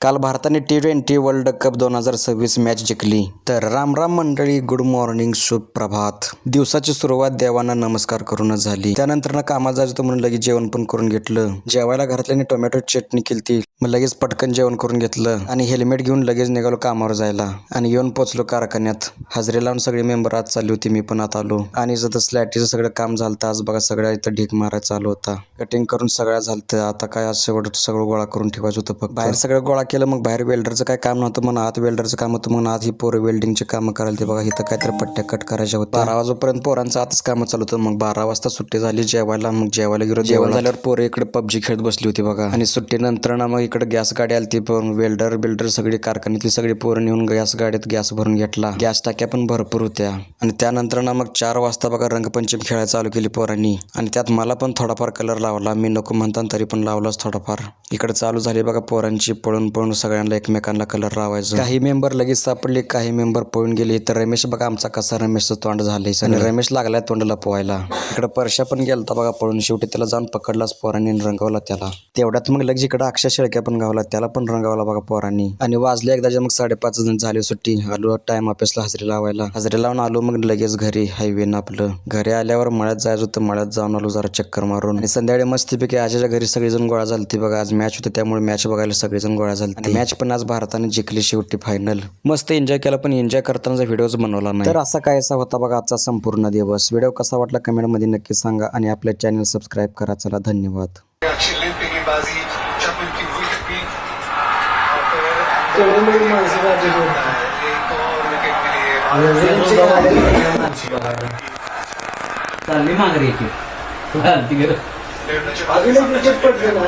काल भारताने T20 world cup 2026 match जिंकली. तर राम राम मंडळी, गुड मॉर्निंग, शुभ प्रभात. दिवसाची सुरुवात देवांना नमस्कार करूनच झाली. त्यानंतर ना कामाला जायचं होतं म्हणून लगेच जेवण पण करून घेतलं. जेवायला घरातल्याने टोमॅटो चटणी केलती, मग लगेच पटकन जेवण करून घेतलं आणि हेल्मेट घेऊन लगेच निघालो कामावर जायला. आणि येऊन पोचलो कारखान्यात. हजेरी लावून सगळे मेंबर आज चालली होती, मी पण आत आलो. आणि जसं स्लॅटीचं सगळं काम झालं आज बघा, सगळ्या इथं ढीक मारायला चालू होता. कटिंग करून सगळ्या झालं. आता काय आज शेवट सगळं गोळा करून ठेवायचं होतं. फक्त बाहेर सगळं गोळा केलं. मग बाहेर वेल्डरचं काय काम नव्हतं, म्हणून आत वेल्डरचं काम होतं. म्हणून आत ही पोरं वेल्डिंगचे कामं करायला. ते बघा इथं काहीतरी पट्ट्या कट करायच्या होत्या. 12 वाजेपर्यंत पोरांचं आतच कामं चालू होतं. मग 12 वाजता सुट्टी झाली जेवायला. मग जेवायला गेलो. जेवण झाल्यावर पोरं इकडे पबजी खेळत बसली होती बघा. आणि सुट्टीनंतर ना मग इकडे गॅस गाडी आली. पण वेल्डर बिल्डर सगळी कारखान्यातली सगळी पोरं नेऊन गॅस गाडीत गॅस भरून घेतला. गॅस टाक्या पण भरपूर होत्या. आणि त्यानंतर ना मग 4 वाजता बघा रंगपंचमी खेळायला चालू केली पोरांनी. आणि त्यात मला पण थोडाफार कलर लावला. मी नको म्हणताना तरी पण लावलाच थोडाफार. इकडे चालू झाली बघा पोरांची पळून पळून सगळ्यांना एकमेकांना कलर लावायचं. काही मेंबर लगेच सापडले, काही मेंबर पळून गेले. तर रमेश बघा आमचा कसा रमेशचं तोंड झालंय. आणि रमेश लागलाय तोंडाला पोहायला. इकडे परशा पण गेलता बघा पळून. शेवटी त्याला जाऊन पकडलाच पोरांनी, रंगवला त्याला. तेवढ्यात मग लगेच इकडे अक्षय शेळक्या पण गावला, त्याला पण रंगवला बघा पोरांनी. आणि वाजले एकदाच्या मग 5:30 झाली सुट्टी. आलो टाइम ऑफिसला हजेरी लावायला. हजेरी लावून आलो मग लगेच घरी. हायवेनं आपलं घरी आल्यावर मळ्यात जायचं होतं. मळ्यात जाऊन आलो जरा चक्कर मारून. आणि संध्याकाळी मस्तपैकी आजीच्या घरी सगळेजण गोळा झालते बघा. आज मॅच होते त्यामुळे मॅच बघायला सगळेजण गोळा झाले. आणि मॅच पण आज भारताने जिंकली शेवटी फायनल. मस्त एन्जॉय केला, पण एन्जॉय करताना व्हिडिओज बनवला नाही. तर असा कायसा होता बघा आजचा संपूर्ण दिवस. व्हिडिओ कसा वाटला कमेंटमध्ये नक्की सांगा. आणि आपल्या चॅनल सबस्क्राईब करा. चला धन्यवाद. चालली माघारी अजून एक विकेट पडले ना.